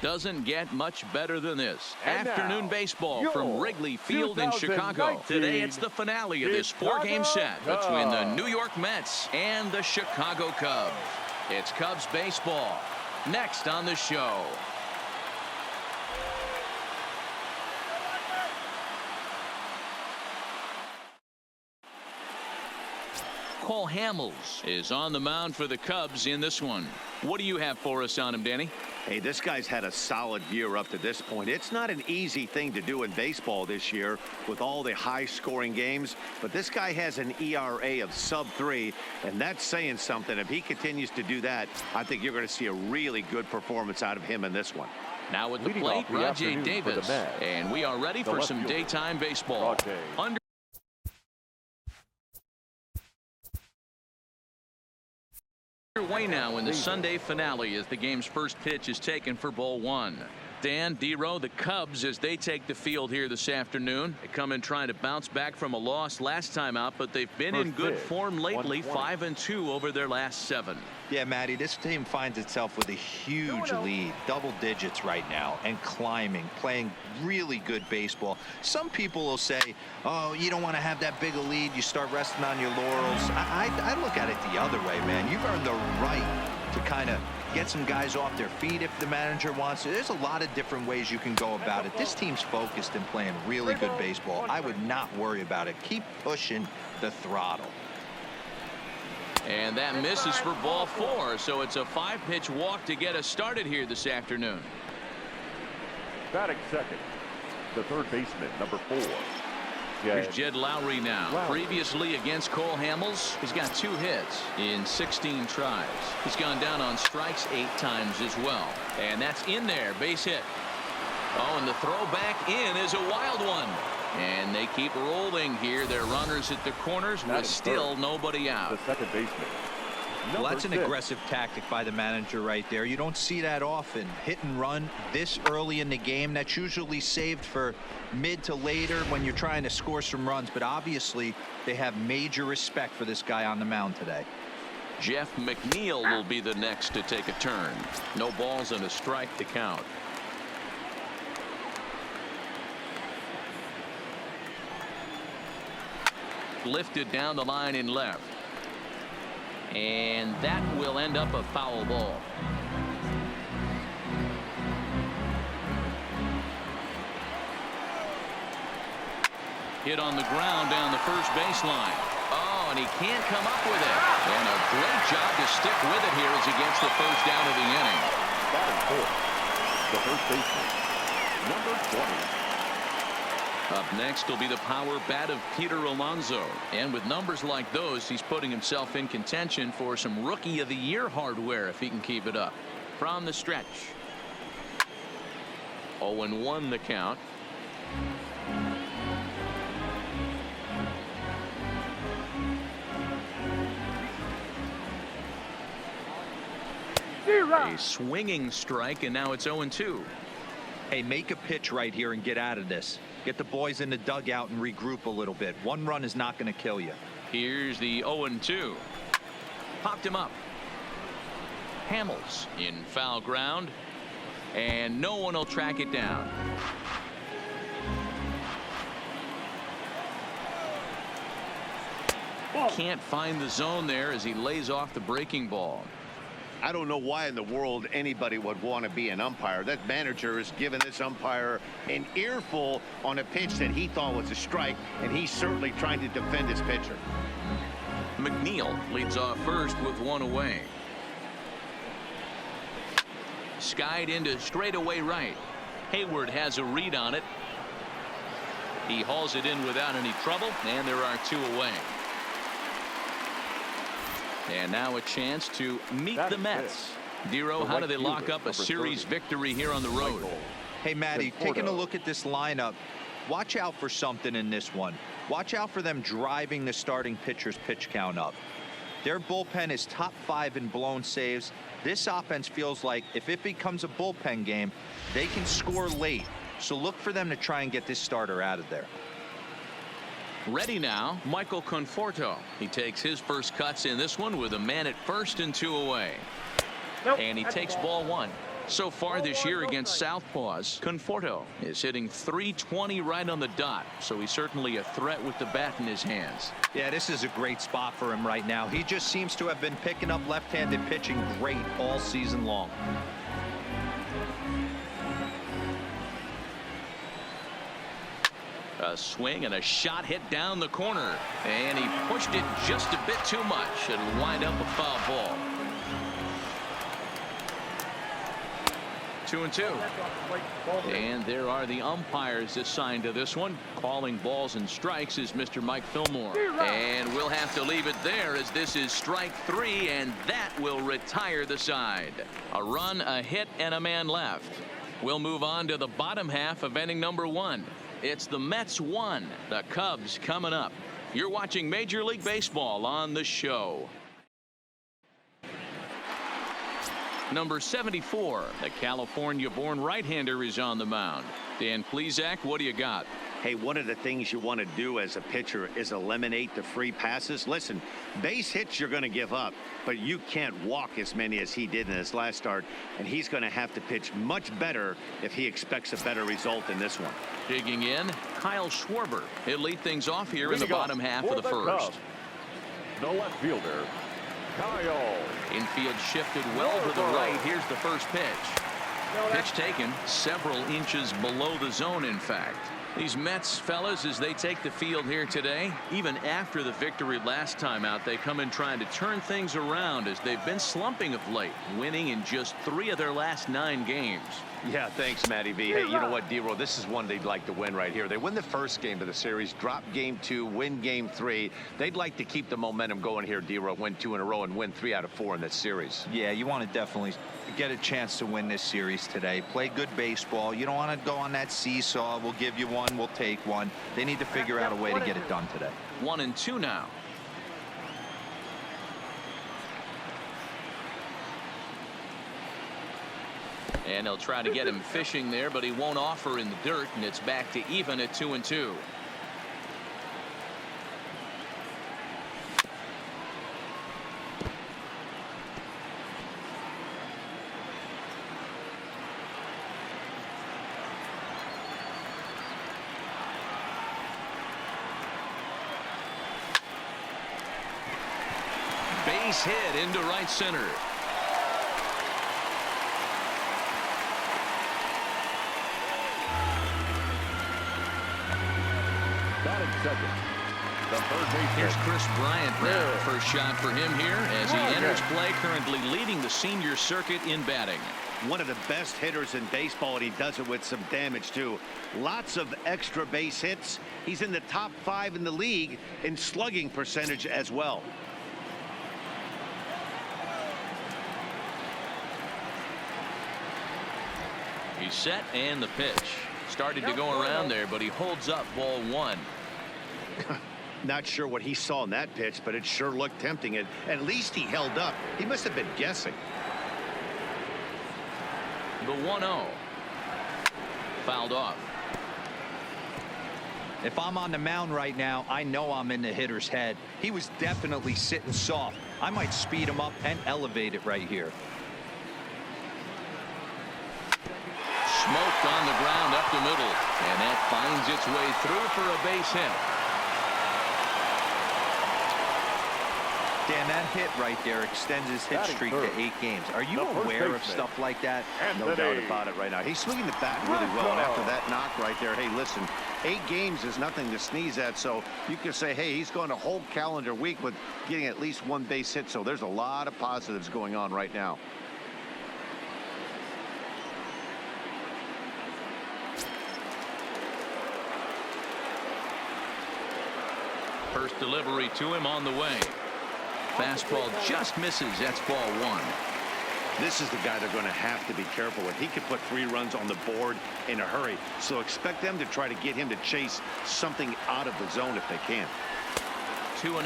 Doesn't get much better than this. Afternoon baseball from Wrigley Field in Chicago. Today it's the finale of this four-game set between the New York Mets and the Chicago Cubs. It's Cubs baseball next on the show. Cole Hamels is on the mound for the Cubs in this one. What do you have for us on him, Danny? Hey, this guy's had a solid year up to this point. It's not an easy thing to do in baseball this year with all the high-scoring games, but this guy has an ERA of sub-3, and that's saying something. If he continues to do that, I think you're going to see a really good performance out of him in this one. Now at the plate, Rajay Davis, and we are ready for some daytime baseball. Underway now in the Sunday finale as the game's first pitch is taken for ball one. Dan, D-Row, the Cubs, as they take the field here this afternoon. They come in trying to bounce back from a loss last time out, but they've been in good form lately, 5-2 over their last 7. Yeah, Matty, this team finds itself with a huge lead, double digits right now, and climbing, playing really good baseball. Some people will say, oh, you don't want to have that big a lead, you start resting on your laurels. I look at it the other way, man. You've earned the right to kind of get some guys off their feet if the manager wants to. There's a lot of different ways you can go about it. This team's focused and playing really good baseball. I would not worry about it. Keep pushing the throttle. And that misses for ball 4, so it's a 5-pitch walk to get us started here this afternoon. Batting second, the third baseman, number 4. Here's Jed Lowry now. Previously against Cole Hamels, he's got 2 hits in 16 tries. He's gone down on strikes 8 times as well. And that's in there, base hit. Oh, and the throw back in is a wild one. And they keep rolling here. Their runners at the corners with still nobody out. The second baseman. Well, that's an aggressive tactic by the manager right there. You don't see that often. Hit and run this early in the game. That's usually saved for mid to later when you're trying to score some runs. But obviously, they have major respect for this guy on the mound today. Jeff McNeil will be the next to take a turn. No balls and a strike to count. Lifted down the line in left. And that will end up a foul ball. Hit on the ground down the first baseline. Oh, and he can't come up with it. And a great job to stick with it here as he gets the first out of the inning. Batting fourth, the first baseman, number 20. Up next will be the power bat of Peter Alonso. And with numbers like those, he's putting himself in contention for some Rookie of the Year hardware if he can keep it up. From the stretch. 0-1 the count. A swinging strike, and now it's 0-2. Hey, make a pitch right here and get out of this. Get the boys in the dugout and regroup a little bit. One run is not going to kill you. Here's the 0-2. Popped him up. Hamels in foul ground, and no one will track it down. Can't find the zone there as he lays off the breaking ball. I don't know why in the world anybody would want to be an umpire. That manager is giving this umpire an earful on a pitch that he thought was a strike, and he's certainly trying to defend his pitcher. McNeil leads off first with 1 away. Skied into straightaway right. Hayward has a read on it. He hauls it in without any trouble, and there are 2 away. And now a chance to meet the Mets. D-Row, how do they lock up a series victory here on the road? Hey, Matty, taking a look at this lineup, watch out for something in this one. Watch out for them driving the starting pitcher's pitch count up. Their bullpen is top 5 in blown saves. This offense feels like if it becomes a bullpen game, they can score late. So look for them to try and get this starter out of there. Ready now, Michael Conforto. He takes his first cuts in this one with a man at first and 2 away. And he takes ball 1. So far this year against Southpaws, Conforto is hitting .320 right on the dot, so he's certainly a threat with the bat in his hands. Yeah, this is a great spot for him right now. He just seems to have been picking up left-handed pitching great all season long. A swing and a shot hit down the corner, and he pushed it just a bit too much. It'll wind up a foul ball. 2-2. And there are the umpires assigned to this one. Calling balls and strikes is Mr. Mike Fillmore. And we'll have to leave it there, as this is strike 3, and that will retire the side. A run, a hit, and a man left. We'll move on to the bottom half of inning number 1. It's the Mets 1, the Cubs coming up. You're watching Major League Baseball on the show. Number 74, the California-born right-hander, is on the mound. Dan Plesac, what do you got? Hey, one of the things you want to do as a pitcher is eliminate the free passes. Listen, base hits you're going to give up, but you can't walk as many as he did in his last start, and he's going to have to pitch much better if he expects a better result in this one. Digging in, Kyle Schwarber. He'll lead things off here in the bottom half of the first. The left fielder, Kyle. Infield shifted well to the right. Here's the first pitch. Pitch taken several inches below the zone, in fact. These Mets fellas, as they take the field here today, even after the victory last time out, they come in trying to turn things around, as they've been slumping of late, winning in just 3 of their last 9 games. Yeah, thanks, Matty V. Hey, you know what, D-Roll, this is one they'd like to win right here. They win the first game of the series, drop game 2, win game 3. They'd like to keep the momentum going here, D-Roll, win 2 in a row and win 3 out of 4 in this series. Yeah, you want to definitely get a chance to win this series today. Play good baseball. You don't want to go on that seesaw. We'll give you one, we'll take one. They need to figure out a way to get it done today. 1-2 now. And they'll try to get him fishing there, but he won't offer in the dirt, and it's back to even at 2-2. Base hit into right center. Batting second, the third baseman. Here's Chris Bryant now. First shot for him here as he enters play, currently leading the senior circuit in batting. One of the best hitters in baseball, and he does it with some damage too. Lots of extra base hits. He's in the top 5 in the league in slugging percentage as well. He's set, and the pitch started to go around there, but he holds up ball 1. Not sure what he saw in that pitch, but it sure looked tempting. And at least he held up. He must have been guessing. The 1-0. Fouled off. If I'm on the mound right now, I know I'm in the hitter's head. He was definitely sitting soft. I might speed him up and elevate it right here. Smoked on the ground up the middle, and that finds its way through for a base hit. Dan, that hit right there extends his hit streak to 8 games. Are you aware of stuff like that? No doubt about it right now. He's swinging the bat really well, and after that knock right there, hey, listen, 8 games is nothing to sneeze at, so you can say, hey, he's going a whole calendar week with getting at least 1 base hit, so there's a lot of positives going on right now. First delivery to him on the way. Fastball just misses. That's ball 1. This is the guy they're going to have to be careful with. He could put 3 runs on the board in a hurry, so expect them to try to get him to chase something out of the zone if they can. 2-0.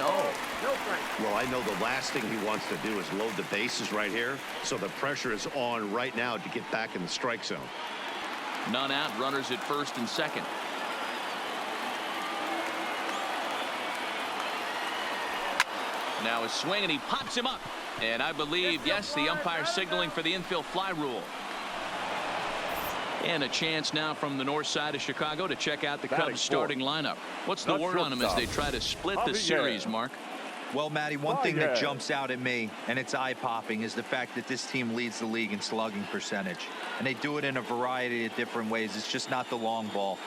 Well, I know the last thing he wants to do is load the bases right here, so the pressure is on right now to get back in the strike zone. None out, runners at first and second. Now a swing, and he pops him up. And I believe, yes, the umpire signaling for the infield fly rule. And a chance now from the north side of Chicago to check out the Cubs starting lineup. What's the word on them as they try to split the series, Mark? Well, Matty, one thing that jumps out at me, and it's eye-popping, is the fact that this team leads the league in slugging percentage. And they do it in a variety of different ways. It's just not the long ball.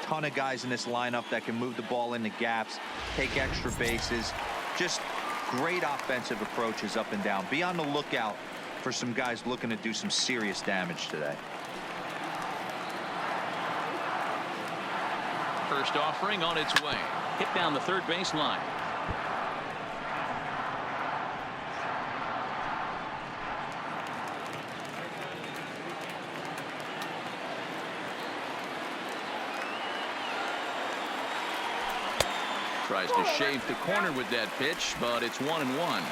Ton of guys in this lineup that can move the ball into gaps, take extra bases. Just great offensive approaches up and down. Be on the lookout for some guys looking to do some serious damage today. First offering on its way. Hit down the third base line. Tries to shave the corner with that pitch, but it's 1-1.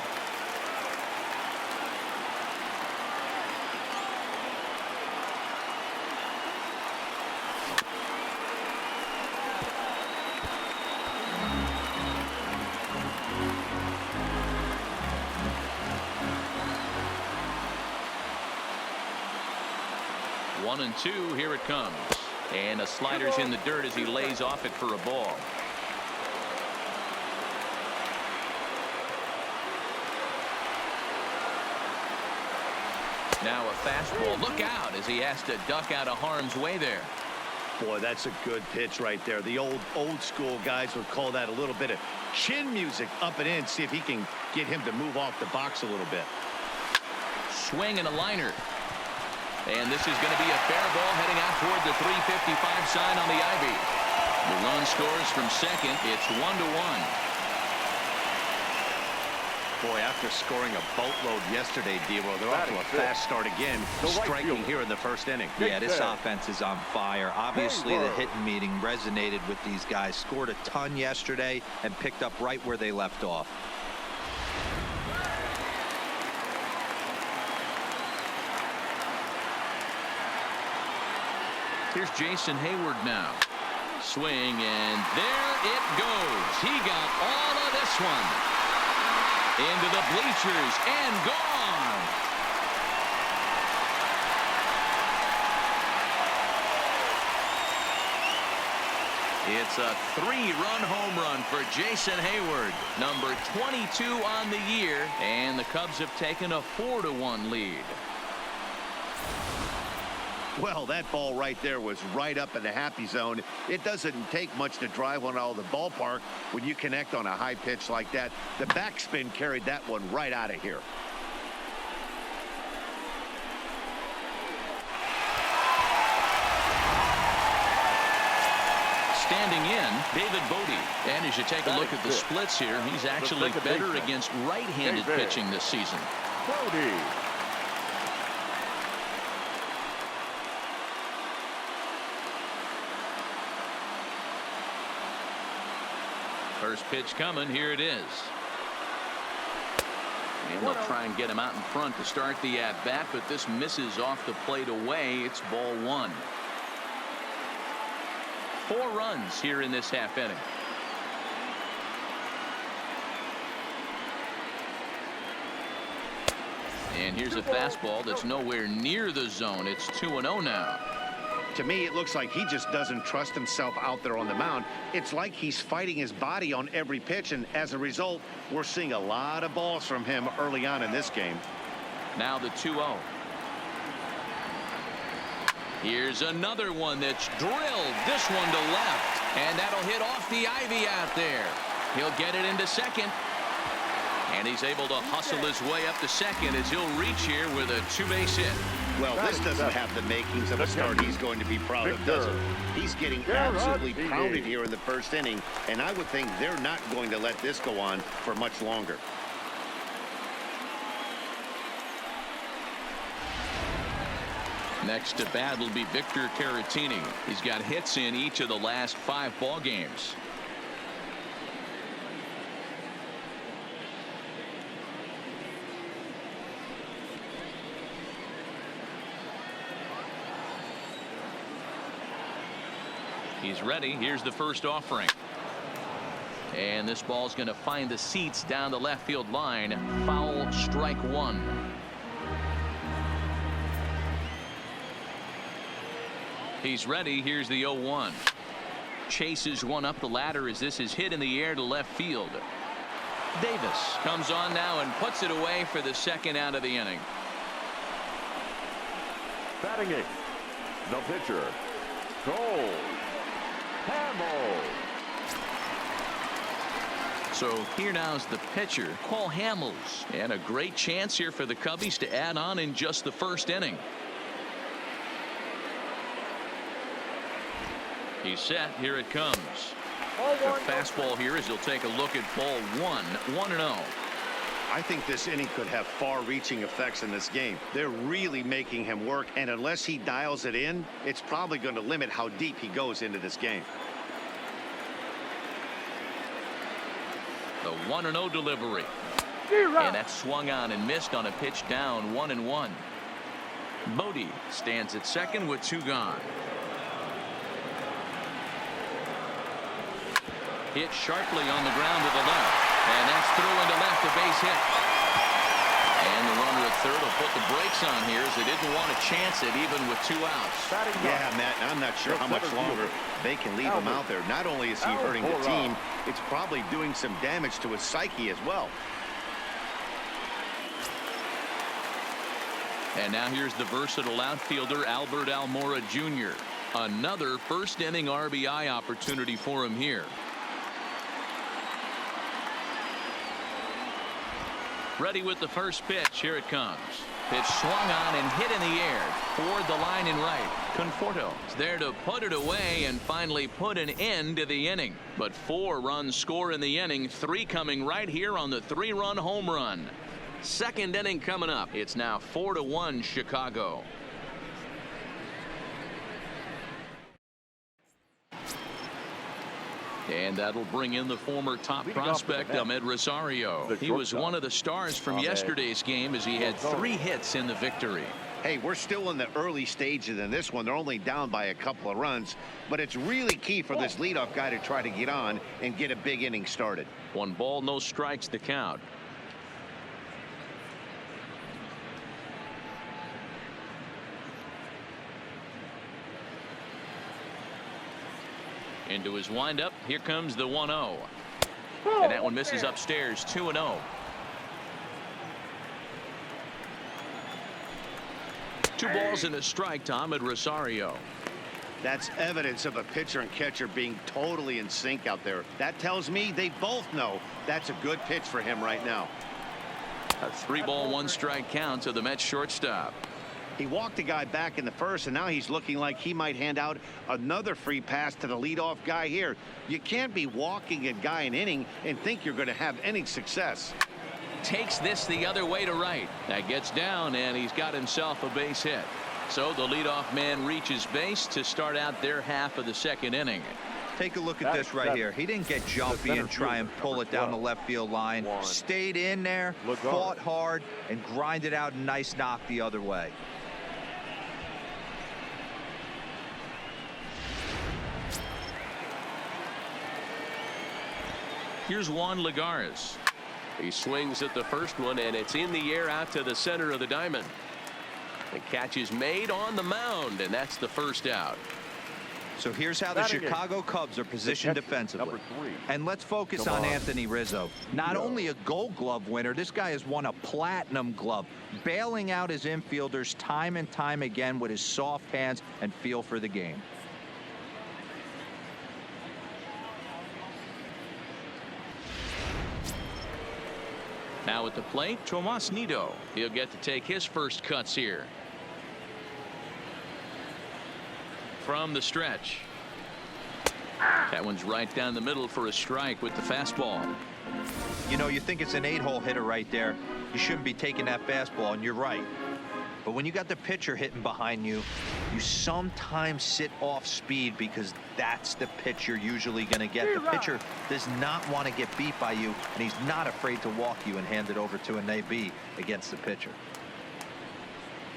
One and two, here it comes. And a slider's in the dirt as he lays off it for a ball. Now a fastball. Look out as he has to duck out of harm's way there. Boy, that's a good pitch right there. The old school guys would call that a little bit of chin music up and in. See if he can get him to move off the box a little bit. Swing and a liner. And this is going to be a fair ball heading out toward the 355 sign on the ivy. The run scores from second. It's 1-1. Boy, after scoring a boatload yesterday, D-Roll, they're off to a fast start again, striking here in the first inning. Yeah, this offense is on fire. Obviously, the hitting meeting resonated with these guys. Scored a ton yesterday and picked up right where they left off. Here's Jason Hayward now. Swing, and there it goes. He got all of this one. Into the bleachers and gone. It's a 3-run home run for Jason Hayward, number 22 on the year, and the Cubs have taken a 4-1 lead. Well, that ball right there was right up in the happy zone. It doesn't take much to drive one out of the ballpark when you connect on a high pitch like that. The backspin carried that one right out of here. Standing in, David Bodie. And as you take a look at the splits here, he's actually better against right-handed pitching this season. Bodie. First pitch coming. Here it is. And they'll try and get him out in front to start the at-bat, but this misses off the plate away. It's ball one. 4 runs here in this half inning. And here's a fastball that's nowhere near the zone. It's 2-0 now. To me, it looks like he just doesn't trust himself out there on the mound. It's like he's fighting his body on every pitch, and as a result, we're seeing a lot of balls from him early on in this game. Now the 2-0. Here's another one that's drilled. This one to left, and that'll hit off the ivy out there. He'll get it into second. And he's able to hustle his way up to second as he'll reach here with a 2-base hit. Well, this doesn't have the makings of a start he's going to be proud of, does it? He's getting absolutely pounded here in the first inning, and I would think they're not going to let this go on for much longer. Next to bat will be Victor Caratini. He's got hits in each of the last 5 ball games. He's ready. Here's the first offering. And this ball's going to find the seats down the left field line. Foul, strike one. He's ready. Here's the 0-1. Chases one up the ladder as this is hit in the air to left field. Davis comes on now and puts it away for the second out of the inning. Batting eighth, the pitcher, Cole Hamels. So here now's the pitcher, Cole Hamels, and a great chance here for the Cubbies to add on in just the first inning. He's set. Here it comes. The fastball here as he'll take a look at ball one. 1-0. I think this inning could have far-reaching effects in this game. They're really making him work, and unless he dials it in, it's probably going to limit how deep he goes into this game. The 1-0 delivery. And that's swung on and missed on a pitch down 1-1. Bodie stands at second with 2 gone. Hit sharply on the ground to the left. And that's through into left, a base hit. And the runner at third will put the brakes on here as they didn't want to chance it even with 2 outs. Yeah, Matt, I'm not sure how much longer they can leave him out there. Not only is he hurting the team, it's probably doing some damage to his psyche as well. And now here's the versatile outfielder, Albert Almora Jr. Another first inning RBI opportunity for him here. Ready with the first pitch. Here it comes. Pitch swung on and hit in the air toward the line and right. Conforto is there to put it away and finally put an end to the inning. But 4 runs score in the inning, 3 coming right here on the 3-run home run. Second inning coming up. It's now 4-1 Chicago. And that'll bring in the former top prospect, Ahmed Rosario. He was one of the stars from yesterday's game as he had 3 hits in the victory. Hey, we're still in the early stages in this one. They're only down by a couple of runs, but it's really key for this leadoff guy to try to get on and get a big inning started. 1 ball, no strikes to count. Into his windup. Here comes the 1-0. And that one misses upstairs. 2-0. Two balls and a strike to Ahmed Rosario. That's evidence of a pitcher and catcher being totally in sync out there. That tells me they both know that's a good pitch for him right now. A 3-ball, 1-strike count to the Mets shortstop. He walked the guy back in the first, and now he's looking like he might hand out another free pass to the leadoff guy here. You can't be walking a guy an inning and think you're going to have any success. Takes this the other way to right. That gets down, and he's got himself a base hit. So the leadoff man reaches base to start out their half of the second inning. Take a look at this right here. He didn't get jumpy and try and pull it down the left field line. Stayed in there, fought hard, and grinded out a nice knock the other way. Here's Juan Lagares. He swings at the first one, and it's in the air out to the center of the diamond. The catch is made on the mound, and that's the first out. So here's how the Chicago Cubs are positioned defensively. And let's focus on Anthony Rizzo. Not only a Gold Glove winner, this guy has won a Platinum Glove, bailing out his infielders time and time again with his soft hands and feel for the game. Now at the plate, Tomas Nido. He'll get to take his first cuts here. From the stretch. That one's right down the middle for a strike with the fastball. You know, you think it's an 8-hole hitter right there. You shouldn't be taking that fastball, and you're right. But when you got the pitcher hitting behind you, you sometimes sit off speed because that's the pitch you're usually going to get. The pitcher does not want to get beat by you, and he's not afraid to walk you and hand it over to an AB against the pitcher.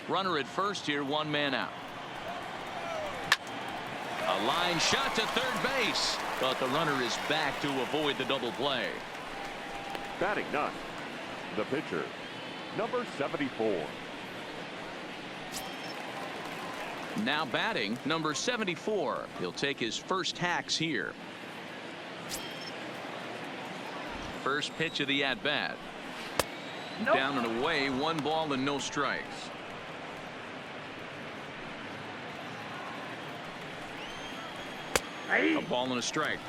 Runner at first here, 1 man out. A line shot to third base, but the runner is back to avoid the double play. Batting ninth, the pitcher, number 74. Now batting, number 74. He'll take his first hacks here. First pitch of the at-bat. Nope. Down and away, 1 ball and no strikes. A ball and a strike.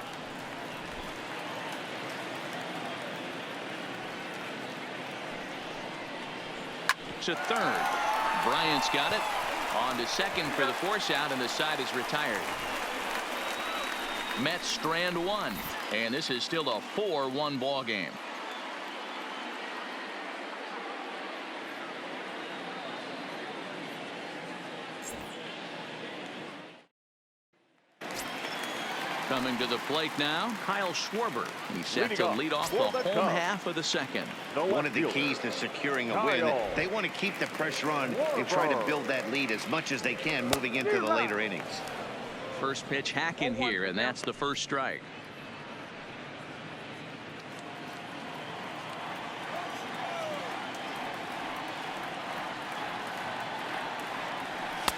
To third. Bryant's got it. On to second for the force out, and the side is retired. Mets strand 1, and this is still a 4-1 ball game. Coming to the plate now, Kyle Schwarber. He's set to lead off the home half of the second. One of the keys to securing a win, they want to keep the pressure on and try to build that lead as much as they can moving into the later innings. First pitch hack in here, and that's the first strike.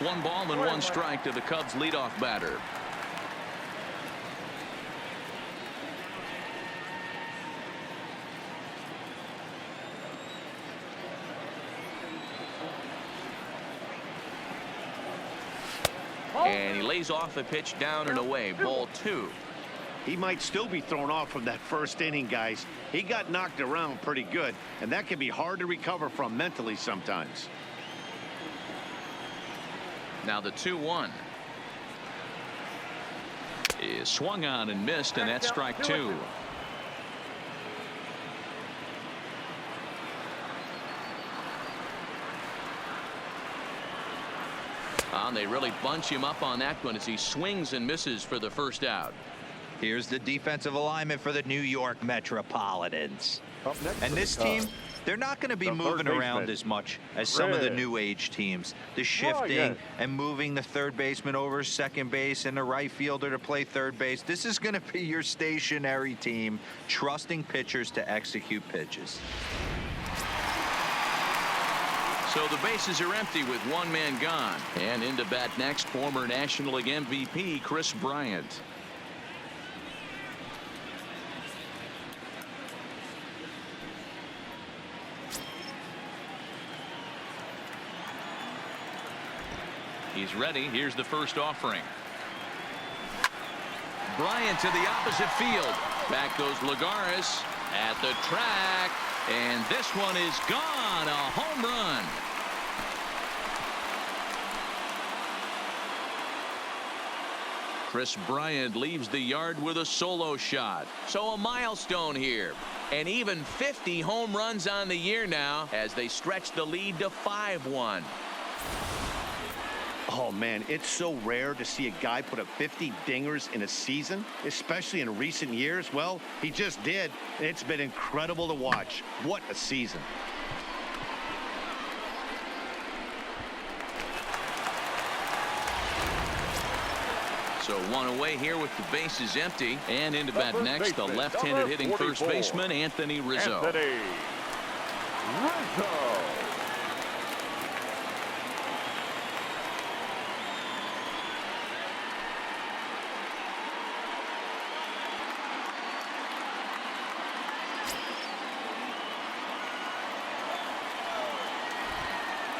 One ball and 1 strike to the Cubs leadoff batter. And he lays off a pitch down and away. Ball 2. He might still be thrown off from that first inning, guys. He got knocked around pretty good, and that can be hard to recover from mentally sometimes. Now the 2-1 is swung on and missed, and that's strike 2. They really bunch him up on that one as he swings and misses for the first out. Here's the defensive alignment for the New York Metropolitans. And this team, they're not going to be moving around as much as some of the new age teams. The shifting and moving the third baseman over second base and the right fielder to play third base. This is going to be your stationary team, trusting pitchers to execute pitches. So the bases are empty with 1 man gone. And into bat next, former National League MVP Kris Bryant. He's ready. Here's the first offering. Bryant to the opposite field. Back goes Lagares at the track. And this one is gone. A home run. Kris Bryant leaves the yard with a solo shot. So a milestone here. And even 50 home runs on the year now as they stretch the lead to 5-1. Oh, man, it's so rare to see a guy put up 50 dingers in a season, especially in recent years. Well, he just did. It's been incredible to watch. What a season. So 1 away here with the bases empty. And into bat next, the left-handed hitting first baseman, Anthony Rizzo.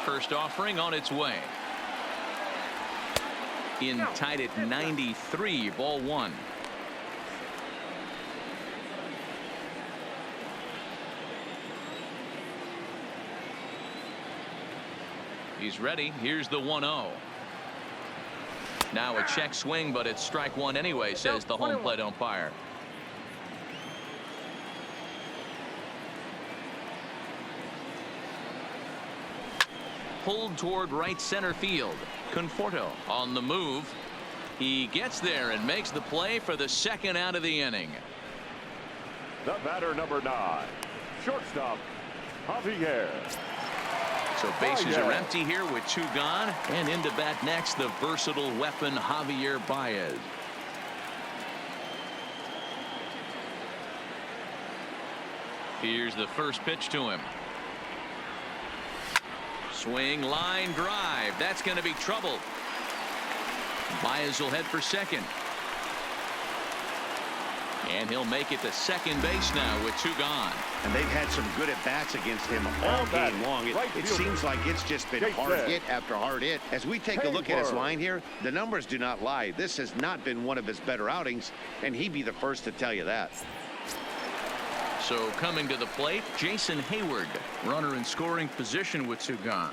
First offering on its way. In tied at 93, ball 1. He's ready. Here's the 1-0. Now a check swing, but it's strike 1 anyway, says the home plate umpire. Pulled toward right center field. Conforto on the move. He gets there and makes the play for the second out of the inning. The batter, number 9, shortstop, Javier. So bases are empty here with 2 gone. And into bat next, the versatile weapon Javier Baez. Here's the first pitch to him. Swing, line drive. That's going to be trouble. Baez will head for second. And he'll make it to second base now with 2 gone. And they've had some good at-bats against him all game long. It seems like it's just been hard hit after hard hit. As we take a look at his line here, the numbers do not lie. This has not been one of his better outings, and he'd be the first to tell you that. So coming to the plate, Jason Hayward, runner in scoring position with 2 gone.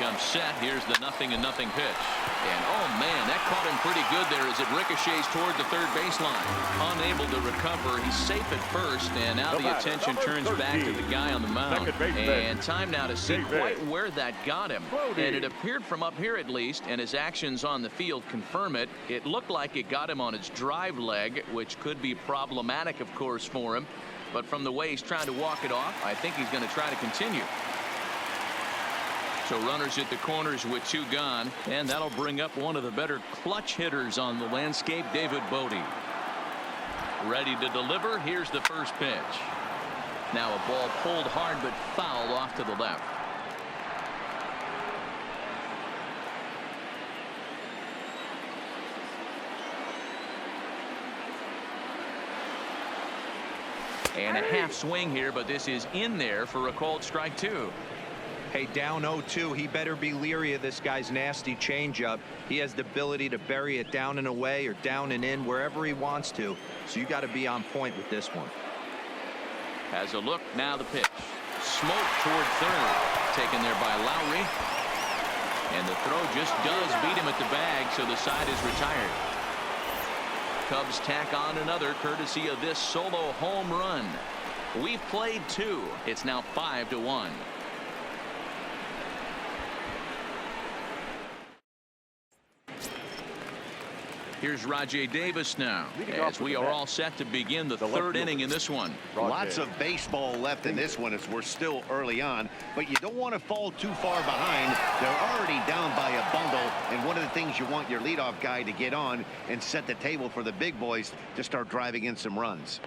Comes set. Here's the 0-0 pitch. And oh man, that caught him pretty good there as it ricochets toward the third baseline. Unable to recover. He's safe at first, and now the attention turns back to the guy on the mound. And time now to see quite where that got him. And it appeared from up here at least, and his actions on the field confirm it. It looked like it got him on his drive leg, which could be problematic, of course, for him. But from the way he's trying to walk it off, I think he's going to try to continue. So runners at the corners with 2 gone, and that'll bring up one of the better clutch hitters on the landscape, David Bodie. Ready to deliver. Here's the first pitch. Now a ball pulled hard but fouled off to the left. And a half swing here, but this is in there for a called strike 2. Hey, down 0-2, he better be leery of this guy's nasty changeup. He has the ability to bury it down and away or down and in wherever he wants to. So you got to be on point with this one. Has a look. Now the pitch. Smoke toward third. Taken there by Lowry. And the throw just does beat him at the bag, so the side is retired. Cubs tack on another courtesy of this solo home run. We've played 2. It's now 5-1. Here's Rajay Davis now, as we are all set to begin the third inning in this one. Lots of baseball left in this one as we're still early on, but you don't want to fall too far behind. They're already down by a bundle, and one of the things you want your leadoff guy to get on and set the table for the big boys to start driving in some runs.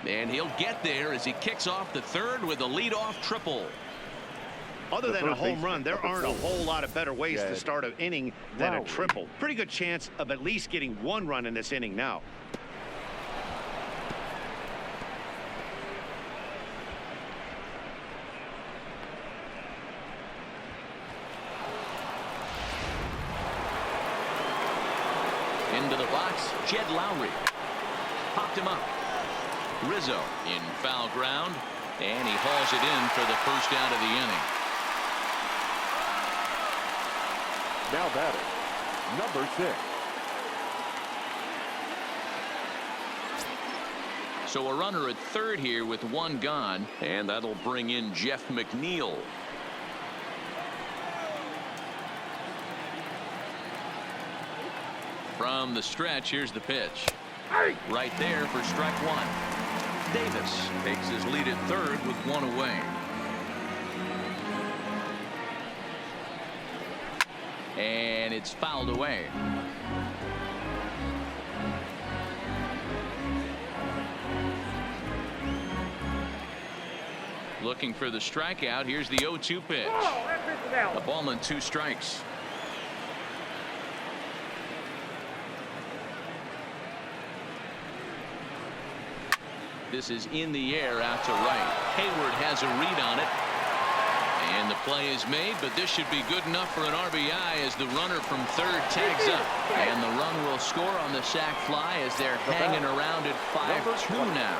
And he'll get there as he kicks off the third with a leadoff triple. Other than a home run, there aren't a whole lot of better ways to start an inning than a triple. Pretty good chance of at least getting 1 run in this inning now. Into the box, Jed Lowry. Popped him up. Rizzo in foul ground, and he hauls it in for the first out of the inning. Now batting, number 6. So a runner at third here with 1 gone, and that'll bring in Jeff McNeil. From the stretch, here's the pitch. Right there for strike 1. Davis takes his lead at third with 1 away. And it's fouled away. Looking for the strikeout. Here's the 0-2 pitch. A ball and 2 strikes. This is in the air out to right. Hayward has a read on it. And the play is made, but this should be good enough for an RBI as the runner from third tags up. And the run will score on the sac fly as they're hanging around at 5-2 now.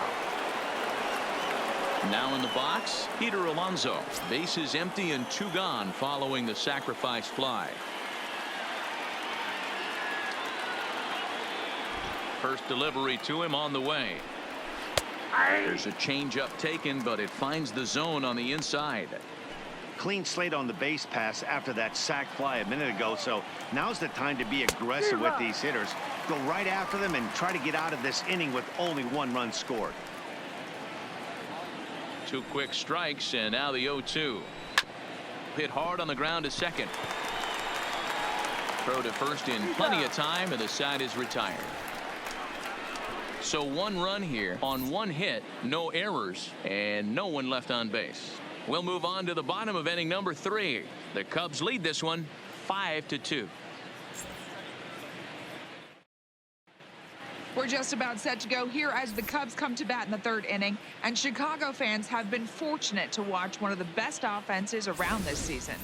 Now in the box, Peter Alonso. Bases empty and 2 gone following the sacrifice fly. First delivery to him on the way. There's a changeup taken, but it finds the zone on the inside. Clean slate on the base pass after that sac fly a minute ago, so now's the time to be aggressive with these hitters. Go right after them and try to get out of this inning with only 1 run scored. 2 quick strikes, and now the 0-2. Hit hard on the ground to second. Throw to first in plenty of time, and the side is retired. So 1 run here on 1 hit, no errors, and no one left on base. We'll move on to the bottom of inning number 3. The Cubs lead this one 5-2. We're just about set to go here as the Cubs come to bat in the 3rd inning, and Chicago fans have been fortunate to watch one of the best offenses around this season.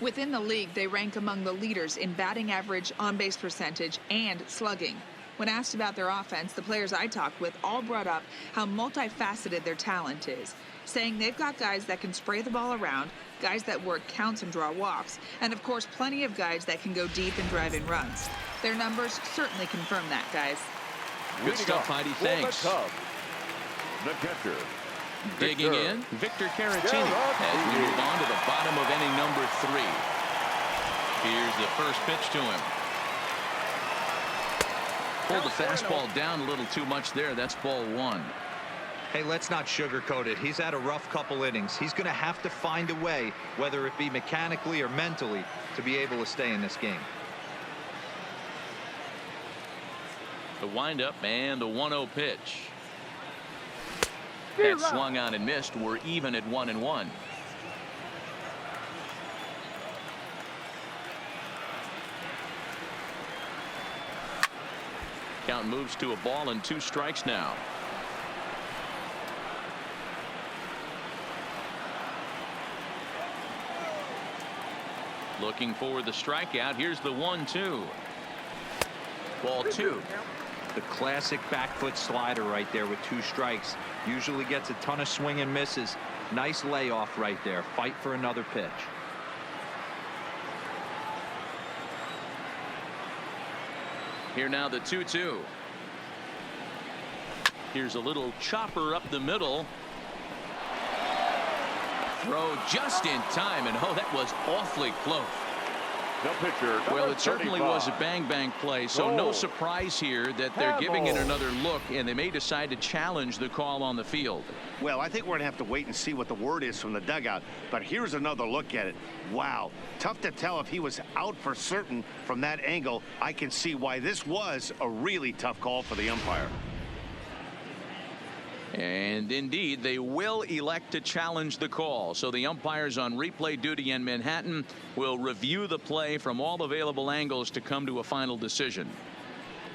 Within the league, they rank among the leaders in batting average, on-base percentage, and slugging. When asked about their offense, the players I talked with all brought up how multifaceted their talent is, saying they've got guys that can spray the ball around, guys that work counts and draw walks, and of course plenty of guys that can go deep and drive in runs. Their numbers certainly confirm that, guys. Good stuff, Heidi. Thanks. The catcher. Digging in, Victor Caratini as we move on to the bottom of inning number 3. Here's the first pitch to him. Pulled the fastball down a little too much there. That's ball 1. Hey, let's not sugarcoat it. He's had a rough couple innings. He's going to have to find a way, whether it be mechanically or mentally, to be able to stay in this game. The windup and the 1-0 pitch. That swung on and missed. We're even at 1-1. Count moves to a ball and 2 strikes now. Looking for the strikeout. Here's the 1-2. Ball 2. The classic back foot slider right there with 2 strikes. Usually gets a ton of swing and misses. Nice layoff right there. Fight for another pitch. Here now the 2-2. Here's a little chopper up the middle. Throw just in time, and oh, that was awfully close. The pitcher, well, it certainly 35. was a bang play, so no surprise here that they're giving it another look, and they may decide to challenge the call on the field. Well, I think we're going to have to wait and see what the word is from the dugout, but here's another look at it. Wow, tough to tell if he was out for certain from that angle. I can see why this was a really tough call for the umpire. And indeed, they will elect to challenge the call. So the umpires on replay duty in Manhattan will review the play from all available angles to come to a final decision.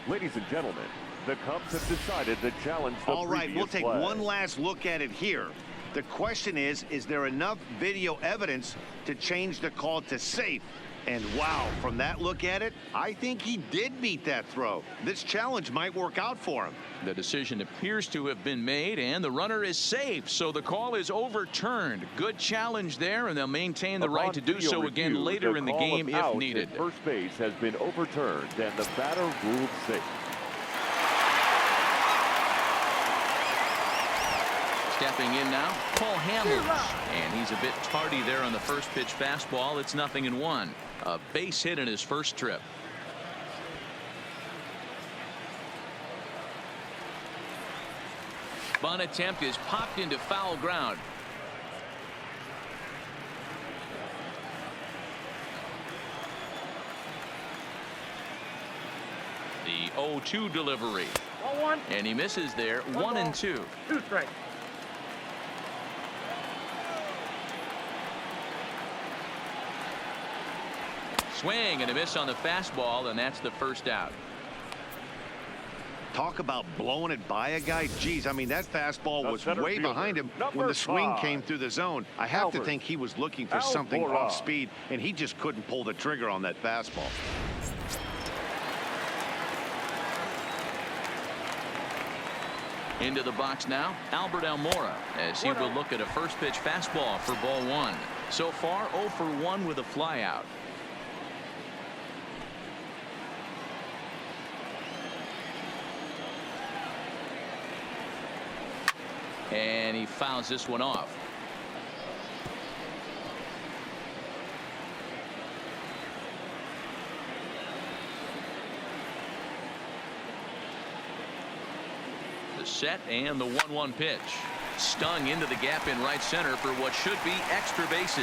Ladies and gentlemen, the Cubs have decided to challenge the All right, we'll take play. one last look at it here. The question is there enough video evidence to change the call to safe? And wow, from that look at it, I think he did meet that throw. This challenge might work out for him. The decision appears to have been made, and the runner is safe, so the call is overturned. Good challenge there, and they'll maintain the right to do so again later in the game if needed. First base has been overturned, and the batter ruled safe. Stepping in now, Paul Hamels, and he's a bit tardy there on the first pitch fastball. It's 0-1. A base hit in his first trip. Bunt attempt is popped into foul ground. The 0-2 delivery. And he misses there. 1-2. 2 strikes. Swing and a miss on the fastball, and that's the first out. Talk about blowing it by a guy. Geez, I mean, that fastball was way behind him when the swing came through the zone. I have to think he was looking for something off speed, and he just couldn't pull the trigger on that fastball. Into the box now, Albert Almora, as he will look at a first pitch fastball for ball 1. So far, 0 for 1 with a flyout. And he fouls this one off. The set and the 1-1 pitch. Stung into the gap in right center for what should be extra bases.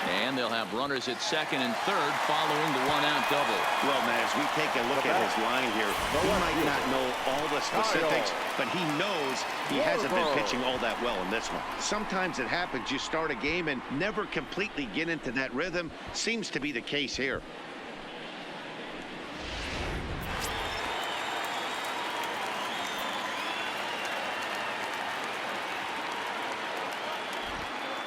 And they'll have runners at second and third following the one-out double. Well, man, as we take a look at his line here, he might not know all the specifics, but he knows he hasn't been pitching all that well in this one. Sometimes it happens. You start a game and never completely get into that rhythm. Seems to be the case here.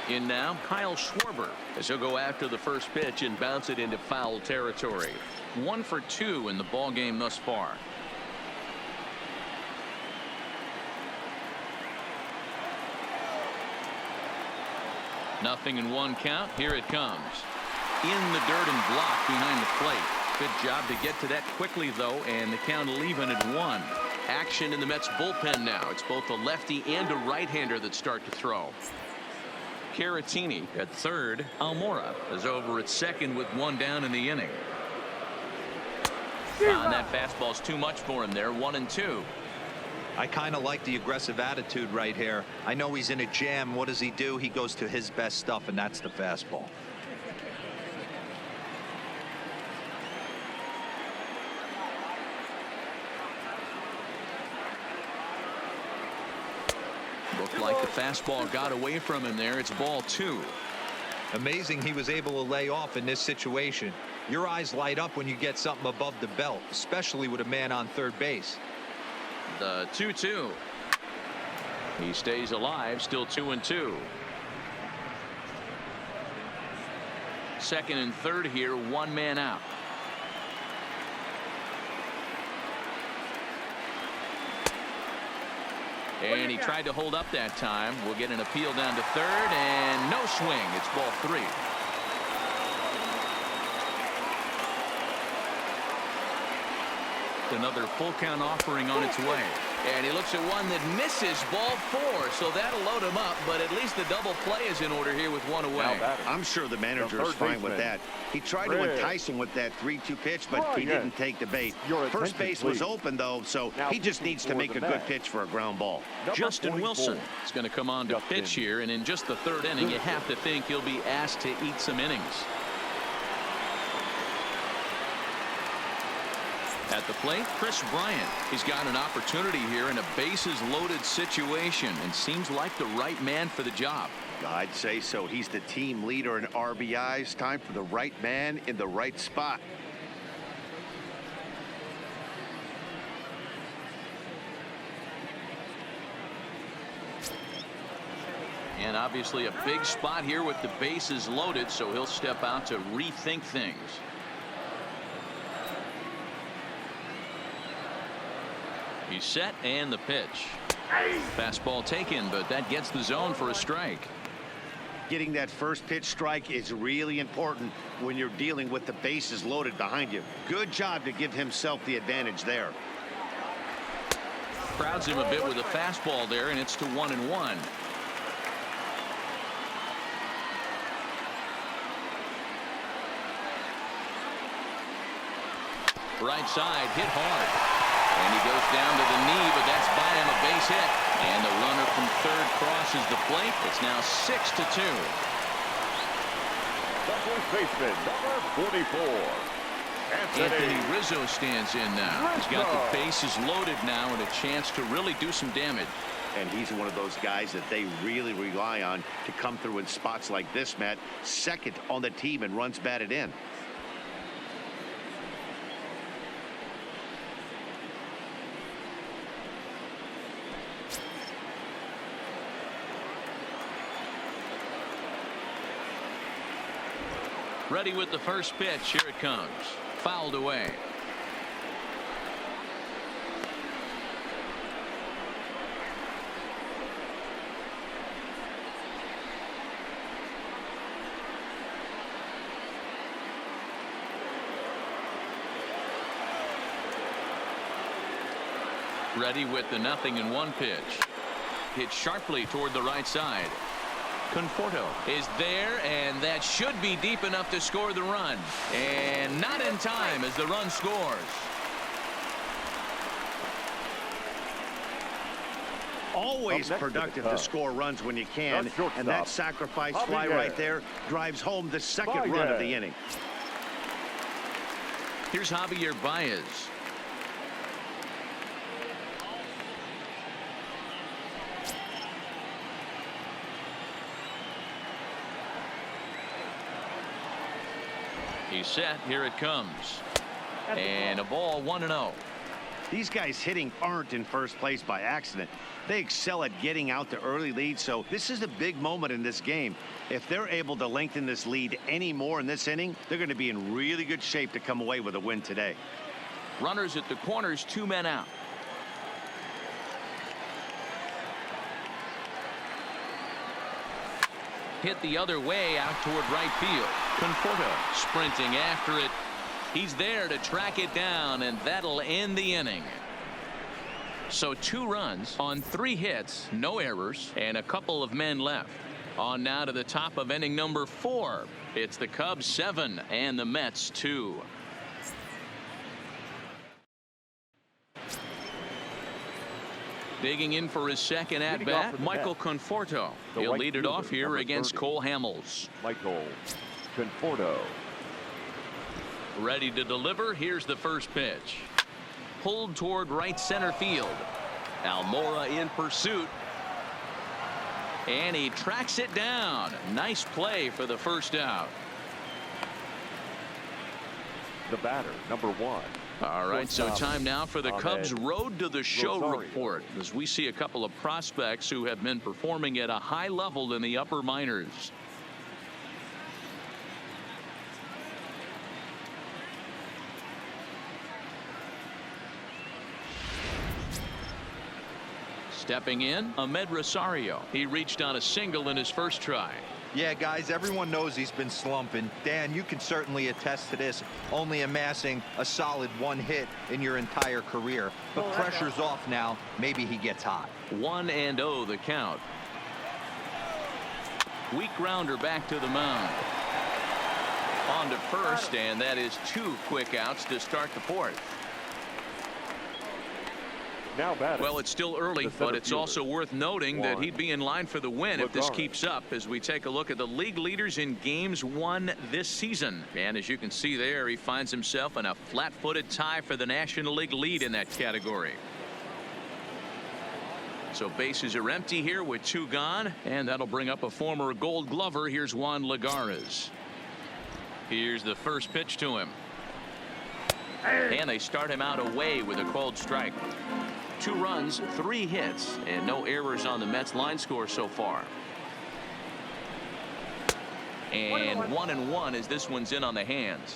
In now, Kyle Schwarber, as he'll go after the first pitch and bounce it into foul territory. 1 for 2 in the ball game thus far. Nothing in 1 count. Here it comes. In the dirt and blocked behind the plate. Good job to get to that quickly, though, and the count will even at 1. Action in the Mets bullpen now. It's both a lefty and a right-hander that start to throw. Caratini at third. Almora is over at second with 1 down in the inning. And that fastball's too much for him there. 1-2. I kind of like the aggressive attitude right here. I know he's in a jam. What does he do? He goes to his best stuff, and that's the fastball. Looked like the fastball got away from him there. It's ball 2. Amazing he was able to lay off in this situation. Your eyes light up when you get something above the belt, especially with a man on third base. The 2-2. He stays alive, still 2-2. Second and third here, 1 man out. And he tried to hold up that time. We'll get an appeal down to third, and no swing. It's ball 3. Another full count offering on its way. And he looks at one that misses, ball 4. So that'll load him up, but at least the double play is in order here with 1 away. I'm sure the manager is fine with that. He tried to entice him with that 3-2 pitch, but he didn't take the bait. First base was open, though, so he just needs to make a good pitch for a ground ball. Justin Wilson is going to come on to pitch here, and in just the 3rd inning, you have to think he'll be asked to eat some innings. At the plate, Chris Bryant. He's got an opportunity here in a bases-loaded situation and seems like the right man for the job. I'd say so. He's the team leader in RBIs. Time for the right man in the right spot. And obviously a big spot here with the bases loaded, so he'll step out to rethink things. He's set, and the pitch. Fastball taken, but that gets the zone for a strike. Getting that first pitch strike is really important when you're dealing with the bases loaded behind you. Good job to give himself the advantage there. Crowds him a bit with a fastball there, and it's to 1-1. Right side, hit hard. And he goes down to the knee, but that's by him, a base hit. And the runner from third crosses the plate. It's now 6-2. The first baseman, number 44. Anthony Rizzo stands in now. He's got the bases loaded now and a chance to really do some damage. And he's one of those guys that they really rely on to come through in spots like this, Matt. Second on the team and runs batted in. Ready with the first pitch. Here it comes. Fouled away. Ready with the 0-1 pitch. Hit sharply toward the right side. Conforto is there, and that should be deep enough to score the run. And not in time as the run scores. always productive to score runs when you can, and that sacrifice fly right there drives home the second run of the inning. Here's Javier Baez. He's set. Here it comes. And a ball, 1-0. These guys hitting aren't in first place by accident. They excel at getting out to early leads, so this is a big moment in this game. If they're able to lengthen this lead any more in this inning, they're going to be in really good shape to come away with a win today. Runners at the corners, 2 men out. Hit the other way out toward right field. Conforto sprinting after it. He's there to track it down, and that'll end the inning. So 2 runs on 3 hits, no errors, and a couple of men left. On now to the top of inning number 4. It's the Cubs 7 and the Mets 2. Digging in for his second at-bat, Michael Conforto. He'll lead it off here against Cole Hamels. Michael Conforto. Ready to deliver. Here's the first pitch. Pulled toward right center field. Almora in pursuit. And he tracks it down. Nice play for the first out. The batter, number 1. All right, so time now for the Cubs Road to the Show report, as we see a couple of prospects who have been performing at a high level in the upper minors. Stepping in, Ahmed Rosario. He reached on a single in his first try. Yeah, guys, everyone knows he's been slumping. Dan, you can certainly attest to this, only amassing a solid 1 hit in your entire career. But pressure's off now. Maybe he gets hot. 1-0 the count. Weak grounder back to the mound. On to first, and that is 2 quick outs to start the 4th. Now batting. Well, it's still early, but it's also worth noting that he'd be in line for the win if this keeps up, as we take a look at the league leaders in games won this season. And as you can see there, he finds himself in a flat-footed tie for the National League lead in that category. So bases are empty here with 2 gone, and that'll bring up a former Gold Glover. Here's Juan Lagares. Here's the first pitch to him. And they start him out away with a called strike. 2 runs, 3 hits, and no errors on the Mets line score so far. And 1-1 as this one's in on the hands.